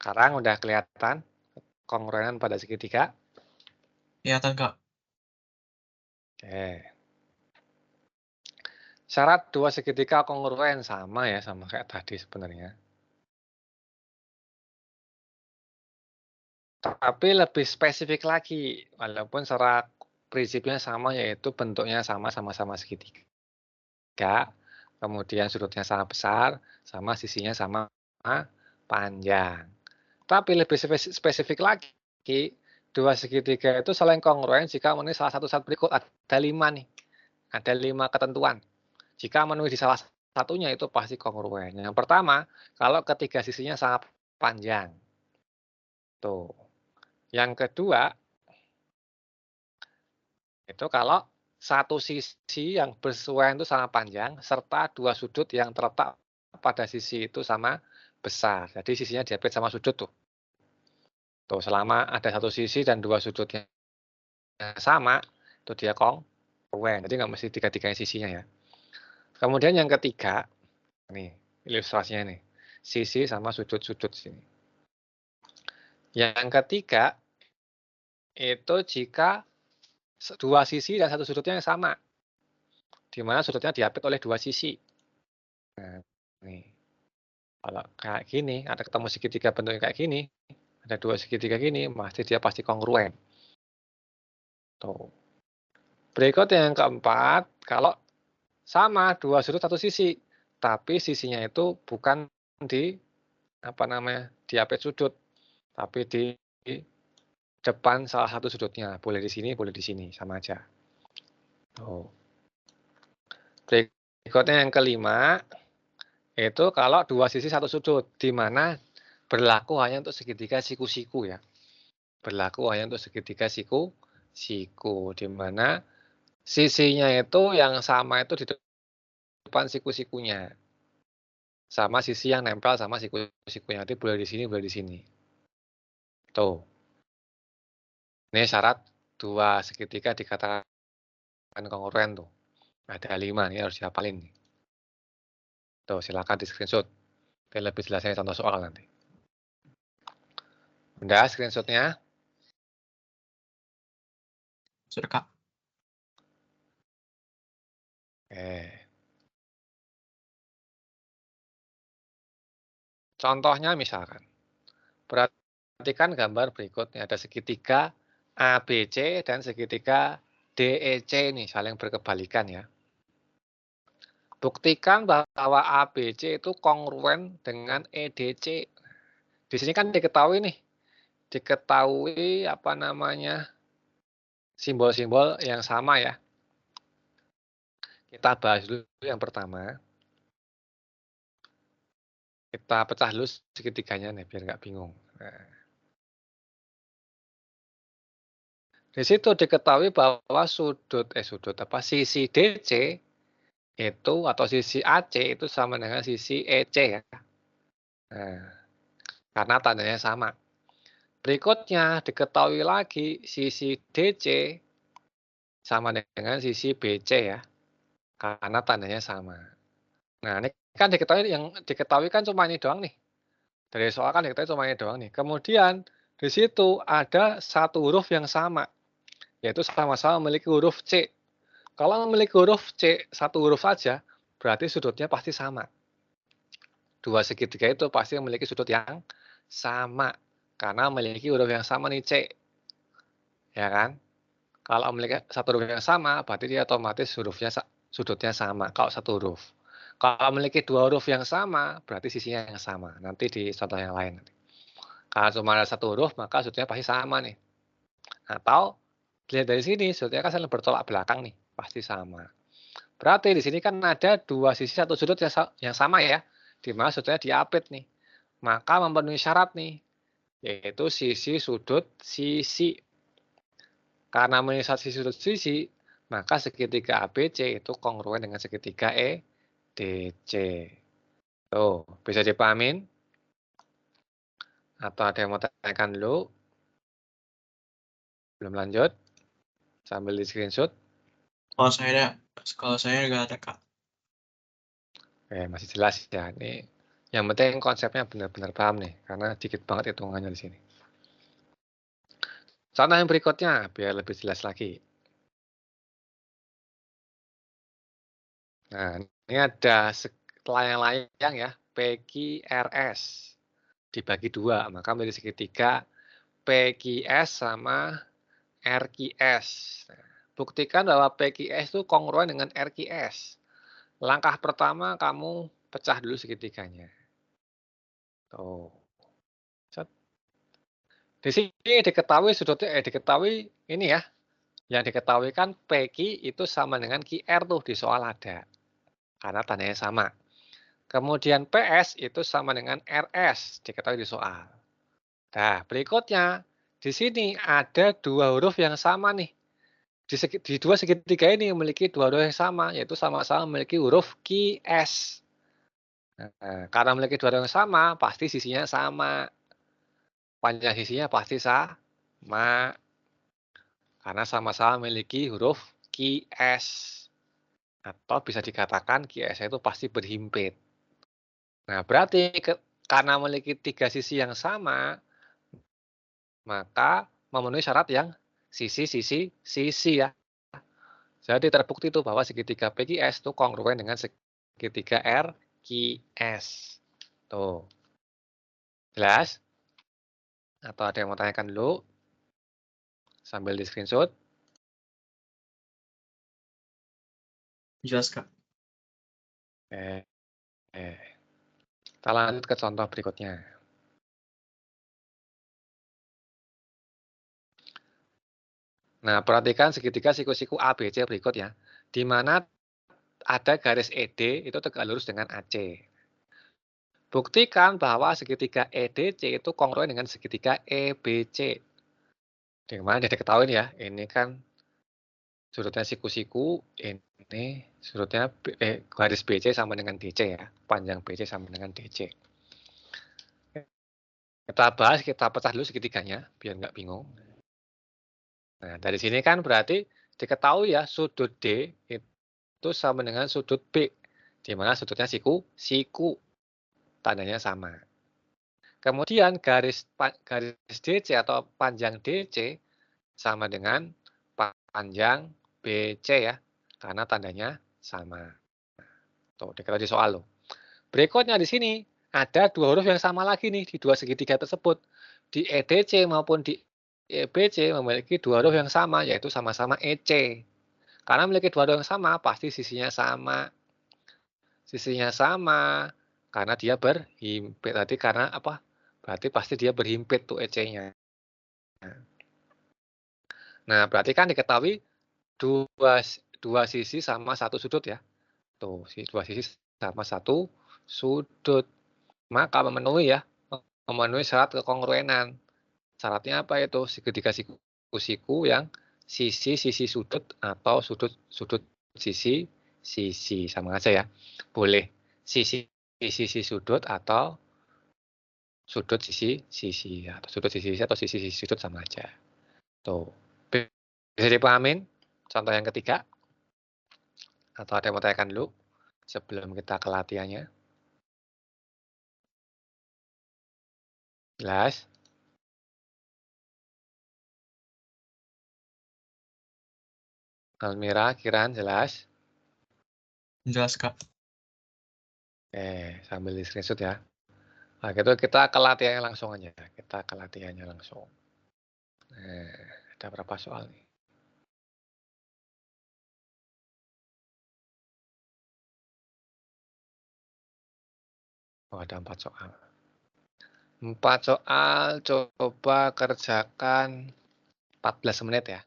Sekarang udah kelihatan kongruenan pada segitiga? Kelihatan, Kak. Oke. Syarat dua segitiga kongruen sama ya, sama kayak tadi sebenarnya. Tapi lebih spesifik lagi, walaupun secara prinsipnya sama, yaitu bentuknya sama-sama segitiga, kemudian sudutnya sama besar, sama sisinya sama panjang. Tapi lebih spesifik lagi, dua segitiga itu saling kongruen jika memenuhi salah satu syarat berikut. Ada 5 nih, ada 5 ketentuan. Jika memenuhi di salah satunya itu pasti kongruen. Yang pertama, kalau ketiga sisinya sangat panjang. Tuh. Yang kedua, itu kalau satu sisi yang bersesuaian itu sama panjang, serta dua sudut yang terletak pada sisi itu sama besar. Jadi sisinya diapit sama sudut tuh. Tuh, selama ada satu sisi dan dua sudutnya sama, itu dia kongruen. Jadi nggak mesti tiga-tiganya sisinya ya. Kemudian yang ketiga, nih ilustrasinya nih, sisi sama sudut-sudut sini. Yang ketiga, itu jika dua sisi dan satu sudutnya yang sama, di mana sudutnya diapit oleh dua sisi. Nah, nih. Kalau kayak gini, ada ketemu segitiga bentuknya kayak gini, ada dua segitiga gini, dia pasti kongruen. Tuh. Berikut yang keempat, kalau sama dua sudut satu sisi, tapi sisinya itu bukan di diapit sudut, tapi di depan salah satu sudutnya. Boleh di sini, boleh di sini, sama aja. Tuh. Berikutnya yang kelima, itu kalau dua sisi satu sudut, di mana berlaku hanya untuk segitiga siku-siku ya. Berlaku hanya untuk segitiga siku, di mana sisinya itu yang sama itu di depan siku-sikunya. Sama sisi yang nempel sama siku-sikunya. Nanti boleh di sini, boleh di sini. Tuh. Ini syarat dua segitiga dikatakan kongruen tuh. Ada 5 nih, harus dihafalin nih. Tuh, silakan di screenshot. Biar lebih jelasnya contoh soal nanti. Udah screenshotnya? Sudah, Kak. Oke. Contohnya misalkan, perhatikan gambar berikutnya. Ada segitiga ABC dan segitiga DEC nih, saling berkebalikan ya. Buktikan bahwa ABC itu kongruen dengan EDC. Di sini kan diketahui nih, simbol-simbol yang sama ya. Kita bahas dulu yang pertama. Kita pecah dulu segitiganya nih, biar nggak bingung. Nah. Di situ diketahui bahwa sisi DC itu atau sisi AC itu sama dengan sisi EC ya. Nah, karena tandanya sama. Berikutnya diketahui lagi sisi DC sama dengan sisi BC ya, karena tandanya sama. Nah, ini kan diketahui kan cuma ini doang nih. Dari soal kan diketahui cuma ini doang nih. Kemudian di situ ada satu huruf yang sama, yaitu sama-sama memiliki huruf C. Kalau memiliki huruf C, satu huruf saja, berarti sudutnya pasti sama. Dua segitiga itu pasti memiliki sudut yang sama, karena memiliki huruf yang sama nih C. Ya kan? Kalau memiliki satu huruf yang sama, berarti dia otomatis sudutnya sama, kalau satu huruf. Kalau memiliki dua huruf yang sama, berarti sisinya yang sama. Nanti di contoh yang lain. Kalau cuma ada satu huruf, maka sudutnya pasti sama nih. Atau dilihat dari sini, sudutnya kan saling bertolak belakang nih, pasti sama. Berarti di sini kan ada dua sisi satu sudut yang sama ya, di mana sudutnya diapit nih. Maka memenuhi syarat nih, yaitu sisi sudut sisi. Karena memenuhi sisi sudut sisi, maka segitiga ABC itu kongruen dengan segitiga EDC. Tuh, bisa dipahamin? Atau ada yang mau tanyakan dulu? Belum lanjut? Sambil di screenshot. Kalau saya nggak ada, Kak. Masih jelas ya. Ini Yang penting konsepnya benar-benar paham nih, karena dikit banget hitungannya di sini. Contoh yang berikutnya, biar lebih jelas lagi. Nah, ini ada layang-layang ya, PQRS. Dibagi 2, maka menjadi segitiga PQS sama RQS. Nah, buktikan bahwa PQS itu kongruen dengan RQS. Langkah pertama kamu pecah dulu segitiganya. Tuh. Di sini diketahui ini ya. Yang diketahui kan PQ itu sama dengan QR tuh di soal ada. Karena tandanya sama. Kemudian PS itu sama dengan RS, diketahui di soal. Nah, berikutnya di sini ada dua huruf yang sama nih. Di dua segitiga ini memiliki dua huruf yang sama, yaitu sama-sama memiliki huruf QS. Nah, karena memiliki dua huruf yang sama, pasti sisinya sama. Panjang sisinya pasti sama. Karena sama-sama memiliki huruf QS. Atau bisa dikatakan QS itu pasti berhimpit. Nah, berarti karena memiliki tiga sisi yang sama, maka memenuhi syarat yang sisi ya. Jadi terbukti itu bahwa segitiga PQS itu kongruen dengan segitiga RQS. Tuh. Jelas? Atau ada yang mau tanyakan dulu? Sambil di screenshot. Jelas, Kak. Eh, Kita lanjut ke contoh berikutnya. Nah, perhatikan segitiga siku-siku ABC berikut ya. Di mana ada garis ED itu tegak lurus dengan AC. Buktikan bahwa segitiga EDC itu kongruen dengan segitiga EBC. Di mana dia diketahui ya, ini kan sudutnya siku-siku, ini sudutnya garis BC sama dengan DC ya. Panjang BC sama dengan DC. Kita bahas, kita pecah dulu segitiganya, biar nggak bingung. Nah, dari sini kan berarti diketahui ya, sudut D itu sama dengan sudut B. Di mana sudutnya siku, tandanya sama. Kemudian garis DC atau panjang DC sama dengan panjang BC ya, karena tandanya sama. Tuh, diketahui di soal loh. Berikutnya di sini ada dua huruf yang sama lagi nih di dua segitiga tersebut. Di EDC maupun di EBC memiliki dua huruf yang sama, yaitu sama-sama EC. Karena memiliki dua huruf yang sama, pasti sisinya sama. Sisinya sama, karena dia berhimpit. Tadi karena apa? Berarti pasti dia berhimpit tuh EC-nya. Nah, berarti kan diketahui dua sisi sama satu sudut ya. Tuh, dua sisi sama satu sudut. Maka memenuhi syarat kekongruenan. Syaratnya apa itu? Segitiga siku-siku yang sisi-sisi sudut atau sudut-sudut sisi sama aja ya. Boleh sisi sudut atau sudut sisi atau sudut sisi atau sisi sudut sama aja. Tuh. Bisa dipahamin? Contoh yang ketiga. Atau ada yang mau tanyakan dulu sebelum kita ke latihannya? Jelas? Almira, Kiran, jelas? Jelas, Kak. Sambil di screenshot ya. Nah, gitu kita ke latihannya langsung aja. Kita ke latihannya langsung. Ada berapa soal nih? Oh, ada 4 soal. 4 soal, coba kerjakan 14 menit ya.